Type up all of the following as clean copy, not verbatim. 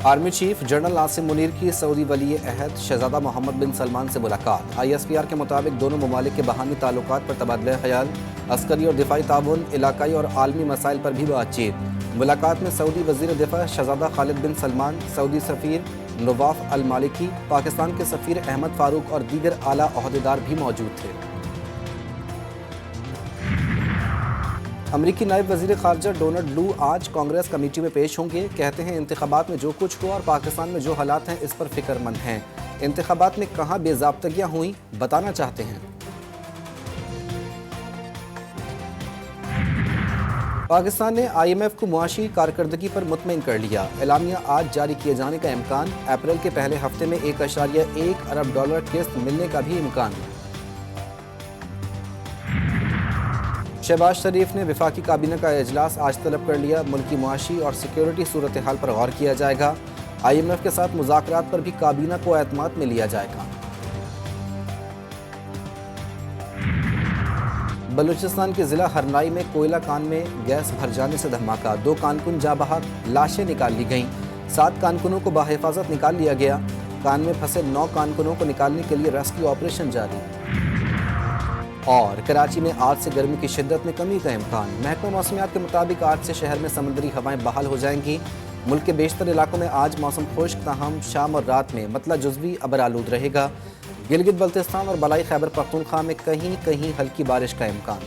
Army chief general Asim Munir की Saudi वली अहद शहजादा मोहम्मद बिन सलमान से मुलाकात। ISPR के मुताबिक दोनों ममालिक के बाहमी ताल्लुकात पर तबादला ख्याल, अस्करी और दिफाई ताउन, इलाकाई और आलमी मसाइल पर भी बातचीत। मुलाकात में सऊदी वज़ीर दिफा शहजादा खालिद बिन सलमान, सऊदी सफ़ीर नवाफ अल मालिकी, पाकिस्तान के सफ़ीर अहमद फ़ारूक और दीगर आला ओहदेदार भी मौजूद थे। अमरीकी नायब वज़ीर ख़ारजा डोनाल्ड लू आज कांग्रेस कमेटी में पेश होंगे। कहते हैं इंतख़ाबात में जो कुछ हुआ और पाकिस्तान में जो हालात हैं इस पर फ़िक्रमंद हैं। इंतख़ाबात में कहाँ बेज़ाब्तगियाँ हुई बताना चाहते हैं। पाकिस्तान ने IMF को मुआशी कारकर्दगी पर मुतमईन कर लिया। एलामिया आज जारी किए जाने का इम्कान। अप्रैल के पहले हफ्ते में $1.1 अरब किस्त मिलने का भी इम्कान। शहबाज शरीफ ने वफाकी काबीना का इजलास आज तलब कर लिया। मुल्की मुआशी और सिक्योरिटी सूरत हाल पर गौर किया जाएगा। IMF के साथ मुज़ाकरात पर भी काबीना को एतमाद में लिया जाएगा। बलूचिस्तान के ज़िला हरनाई में कोयला कान में गैस भर जाने से धमाका। 2 कारकुन जाँ बहक, लाशें निकाल ली गईं। 7 कारकुनों को बाहिफाजत निकाल लिया गया। कान में फंसे 9 कारकुनों को निकालने के लिए रेस्क्यू ऑपरेशन जारी। और कराची में आज से गर्मी की शिद्दत में कमी का इम्कान। महकमा मौसमियात के मुताबिक आज से शहर में समुद्री हवाएं बहाल हो जाएंगी। मुल्क के बेशतर इलाकों में आज मौसम खुश्क, ताहम शाम और रात में मतला जुज़वी अबर आलूद रहेगा। गिलगित बल्तिस्तान और बलाई खैबर पख्तूनख्वा में कहीं कहीं हल्की बारिश का इम्कान।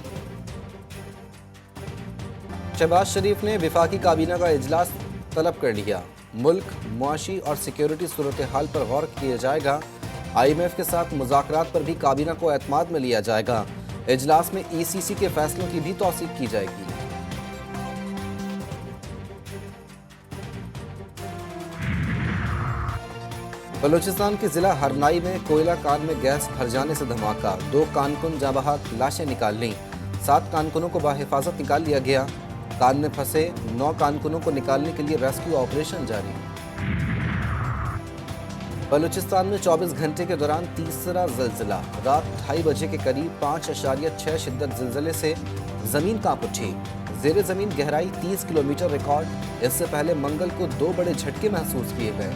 शहबाज शरीफ ने वफाकी काबीना का इजलास तलब कर लिया। मुल्क, मुआशी और सिक्योरिटी सूरत हाल पर गौर किया जाएगा। IMF के साथ मुज़ाकरात पर भी काबीना को एतमाद में लिया जाएगा। इजलास में ECC के फैसलों की भी तौसीक की जाएगी। बलूचिस्तान के ज़िला हरनाई में कोयला कान में गैस भर जाने से धमाका। 2 कारकुन जाँ बहक, लाशें निकाल लीं। 7 कारकुनों को बाहिफाजत निकाल लिया गया। कान में फंसे 9 कारकुनों को निकालने के लिए रेस्क्यू ऑपरेशन जारी। बलूचिस्तान में 24 घंटे के दौरान तीसरा ज़िलज़िला। रात 2:30 बजे के करीब 5.6 शिद्दत ज़िलज़ले से ज़मीन कांप उठी। ज़ेरे ज़मीन गहराई 30 किलोमीटर रिकॉर्ड। इससे पहले मंगल को 2 बड़े झटके महसूस किए गए।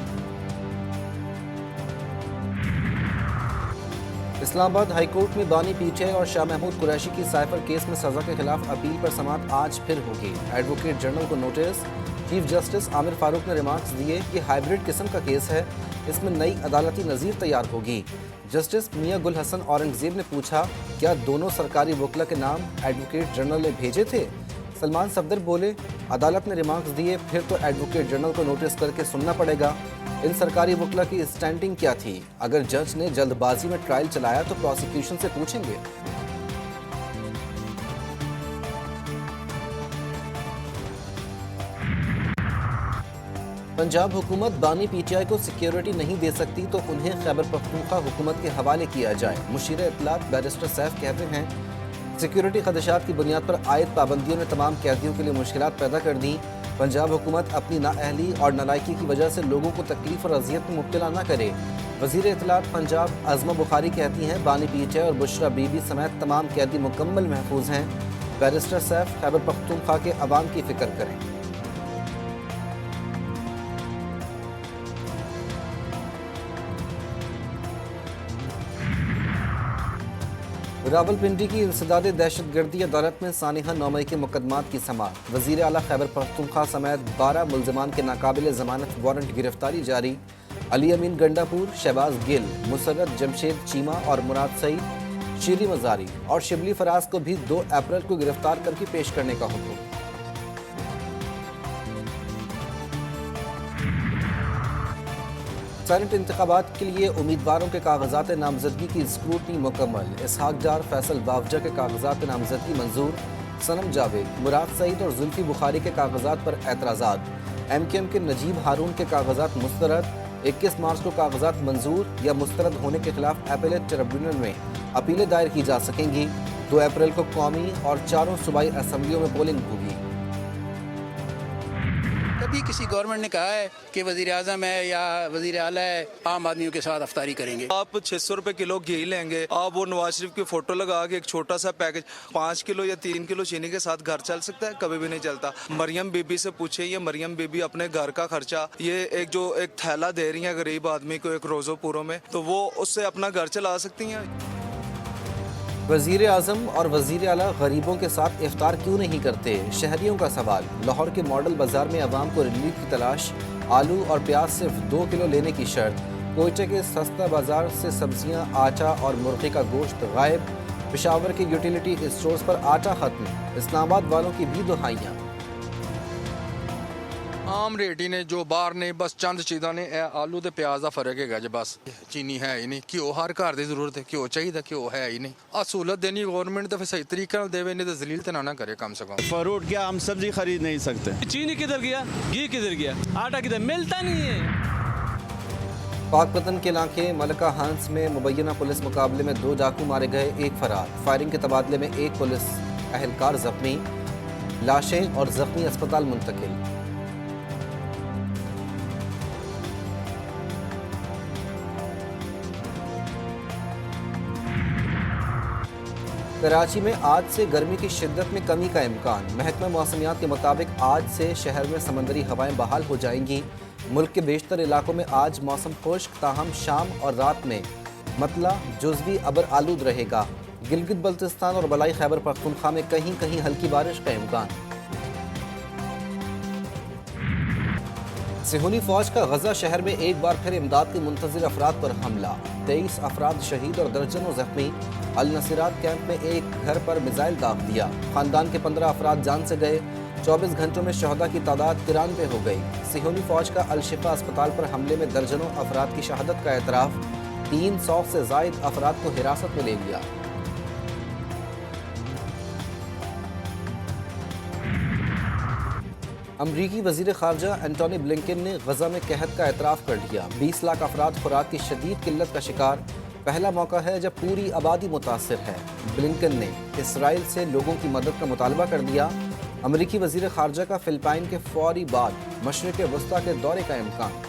इस्लामाबाद हाईकोर्ट में बानी PTI और शाह महमूद कुरैशी की साइफर केस में सज़ा के खिलाफ अपील पर समाअत आज फिर होगी। एडवोकेट जनरल को notice. Chief justice Aamir Farooq ने रिमार्क्स दिए कि हाइब्रिड किस्म का केस है, इसमें नई अदालती नज़ीर तैयार होगी। जस्टिस मियां गुल हसन औरंगजेब ने पूछा, क्या दोनों सरकारी वकला के नाम एडवोकेट जनरल ने भेजे थे? सलमान सफदर बोले, अदालत ने रिमार्क्स दिए, फिर तो एडवोकेट जनरल को नोटिस करके सुनना पड़ेगा। इन सरकारी वकला की स्टैंडिंग क्या थी? अगर जज ने जल्दबाजी में ट्रायल चलाया तो प्रोसिक्यूशन से पूछेंगे। पंजाब हुकूमत बानी PTI को सिक्योरिटी नहीं दे सकती तो उन्हें खैबर पख्तूनख्वा हुकूमत के हवाले किया जाए। मुशीर इत्तलात बैरिस्टर सैफ कहते हैं, सिक्योरिटी खदशात की बुनियाद पर आयद पाबंदियों ने तमाम कैदियों के लिए मुश्किलात पैदा कर दी। पंजाब हुकूमत अपनी नाअहली और नालायकी की वजह से लोगों को तकलीफ और अजियत में मुब्तला न करे। वज़ीर इत्तलात पंजाब अज़मा बुखारी कहती हैं, बानी PTI और बुशरा बीबी समेत तमाम कैदी मुकम्मल महफूज हैं। बैरिस्टर सैफ खैबर पख्तूनख्वा के अवाम की फ़िक्र करें। रावलपिंडी की इंसदाद दहशतगर्दी अदालत में सानिहा 9 मई के मुकदमात की समाअत। वज़ीर आला खैबर पख्तूनख्वा समेत 12 मुल्ज़मान के नाकाबिल ज़मानत वारंट गिरफ्तारी जारी। अली अमीन गंडापुर, शहबाज गिल, मुसर्रत जमशेद चीमा और मुराद सईद, शीरी मज़ारी और शिबली फराज को भी 2 अप्रैल को गिरफ्तार करके पेश करने का हुक्म। सेनेट इंतखाबात के लिए उम्मीदवारों के कागजात नामजदगी की स्क्रूटनी मुकम्मल। इसहाक डार, फैसल बावजा के कागजात नामजदगी मंजूर। सनम जावेद, मुराद सईद और जुल्फी बुखारी के कागजात पर एतराज़ात। MKM के नजीब हारून के कागजात मुस्तरद। 21 मार्च को कागजात मंजूर या मुस्तरद होने के खिलाफ एपेलेट ट्रिब्यूनल में अपीलें दायर की जा सकेंगी। 2 अप्रैल को कौमी और 4 सूबाई असम्बलियों में पोलिंग होगी। कभी किसी गवर्नमेंट ने कहा है कि वज़ीर आज़म है या वज़ीर आला है आम आदमियों के साथ अफ्तारी करेंगे? आप 600 रुपए किलो घी लेंगे, आप वो नवाज शरीफ की फोटो लगा के एक छोटा सा पैकेज 5 किलो या 3 किलो चीनी के साथ घर चल सकता है? कभी भी नहीं चलता। मरियम बीबी से पूछे, ये मरियम बीबी अपने घर का खर्चा ये एक थैला दे रही है गरीब आदमी को एक रोज़ो पूरों में, तो वो उससे अपना घर चला सकती हैं। वज़ीर आज़म और वज़ीर आला गरीबों के साथ इफ्तार क्यों नहीं करते? शहरियों का सवाल। लाहौर के मॉडल बाजार में अवाम को रिलीफ की तलाश, आलू और प्याज सिर्फ 2 किलो लेने की शर्त। कोयटे के सस्ता बाजार से सब्जियां, आटा और मुर्गी का गोश्त गायब। पेशावर के यूटिलिटी स्टोर्स पर आटा खत्म। इस्लामाबाद वालों की भी दुहाइयां। आम रेट ही ने जो बाहर ने बस चंद चीज़ां ने आलू ते प्याज का फर्क है जी, बस चीनी है ही नहीं, घ्यो हर घर की जरूरत है, घ्यो चाहिए, घ्यो है ही नहीं। आ सहूलत देनी गवर्नमेंट तो फिर सही तरीके नाल देवे, नहीं तो जलील तो ना करे कम से कम। फ्रूट क्या हम सब्जी खरीद नहीं सकते? चीनी किधर गया, घी किधर गया, आटा किधर, मिलता नहीं है। पाकपतन के इलाके मलका हंस में मुबैना पुलिस मुकाबले में 2 डाकू मारे गए, 1 फरार। फायरिंग के तबादले में 1 पुलिस अहलकार जख्मी। लाशें और जख्मी अस्पताल मुंतकिल। कराची में आज से गर्मी की शिद्दत में कमी का इम्कान। महकमा मौसमियात के मुताबिक आज से शहर में समंदरी हवाएं बहाल हो जाएंगी। मुल्क के बेशतर इलाकों में आज मौसम खुश्क, ताहम शाम और रात में मतला जुज़वी अबर आलूद रहेगा। गिलगित बल्तिस्तान और बलाई खैबर पख्तूनख्वा में कहीं कहीं हल्की बारिश का इम्कान। सिहोनी फौज का गजा शहर में एक बार फिर इमदाद के मुंतज़िर अफराद पर हमला। 23 अफराद शहीद और दर्जनों जख्मी। अल नसीरात कैंप में एक घर पर मिसाइल दाग दिया। खानदान के 15 अफराद जान से गए। 24 घंटों में शहदा की तादाद 93 हो गई। सिहोनी फौज का अल शिफा अस्पताल पर हमले में दर्जनों अफराद की शहादत का एतराफ़। 300 से ज़ायद अफराद को हिरासत में ले लिया। अमरीकी वज़ीर ख़ारजा एंटोनी ब्लिंकन ने गजा में कहत का एतराफ़ कर लिया। 20 लाख अफराद खुराक की शदीद किल्लत का शिकार। पहला मौका है जब पूरी आबादी मुतासिर है। ब्लिंकन ने इसराइल से लोगों की मदद का मुतालबा कर दिया। अमरीकी वज़ीर ख़ारजा का फ़िलिपाइन के फ़ौरी बाद मशरिक़ वस्ता के दौरे का इम्कान।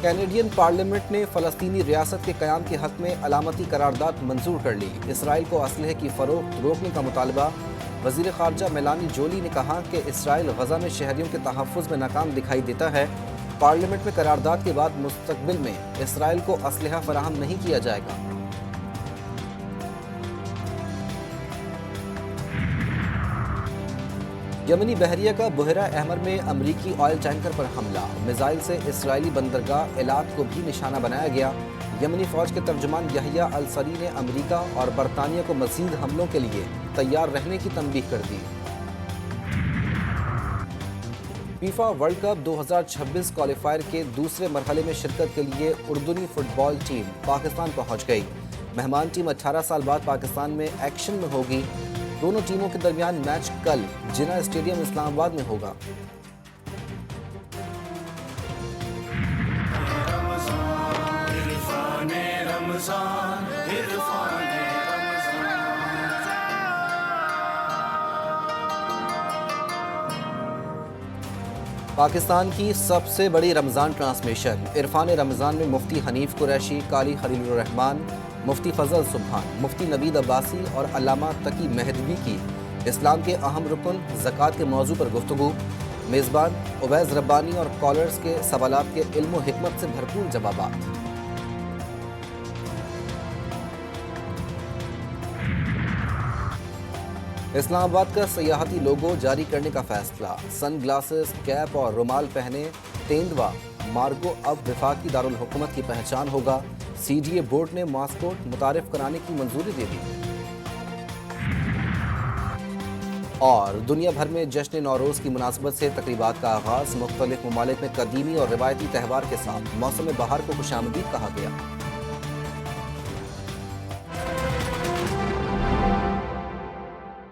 कैनेडियन पार्लियामेंट ने फ़लस्तीनी रियासत के क़याम के हक़ में अलामती करारदाद मंजूर कर ली। इसराइल को असलहे की फ़रोख्त रोकने का मुतालबा। वज़ीर ख़ारजा मेलानी जोली ने कहा कि इसराइल गजा में शहरियों के तहफ़्फ़ुज़ में नाकाम दिखाई देता है। पार्लियामेंट में करारदाद के बाद मुस्तक़बिल में इसराइल को असलहा फ़राहम नहीं किया जाएगा। यमनी बहरिया का बुहरा अहमर में अमरीकी ऑयल टैंकर पर हमला। मिसाइल से इसराइली बंदरगाह एलात को भी निशाना बनाया गया। यमनी फ़ौज के तर्जुमान यहिया अल सरी ने अमरीका और बरतानिया को मज़ीद हमलों के लिए तैयार रहने की तंबीह कर दी। फीफा वर्ल्ड कप 2026 क्वालिफायर के दूसरे मरहले में शिरकत के लिए उर्दूनी फुटबॉल टीम पाकिस्तान पहुंच गई। मेहमान टीम 18 साल बाद पाकिस्तान में एक्शन में होगी। दोनों टीमों के दरमियान मैच कल जिना स्टेडियम इस्लामाबाद में होगा। पाकिस्तान की सबसे बड़ी रमज़ान ट्रांसमिशन। इरफान रमज़ान में मुफ्ती हनीफ कुरैशी, कारी खलीलुर रहमान, मुफ्ती फजल सुबहान, मुफ्ती नवीद अब्बासी और अल्लामा तकी मेहदवी की इस्लाम के अहम रुकन ज़कात के मौजू पर गुफ्तगू। मेज़बान उवैस रब्बानी और कॉलर्स के सवालात के इल्म व हिकमत से भरपूर जवाबात। इस्लामाबाद का सियाहती लोगो जारी करने का फैसला। सन ग्लासेस, कैप और रुमाल पहने तेंदुआ मार्गो अब वफाकी दारुल हुकूमत की पहचान होगा। CDA बोर्ड ने मास्कोट मुतारिफ कराने की मंजूरी दे दी। और दुनिया भर में जश्न नौरोज़ की मुनासबत से तकरीबात का आगाज़। मुख्तलिफ ममालिक में कदीमी और रिवायती त्यौहार के साथ मौसम बहार को खुशामदीद कहा गया।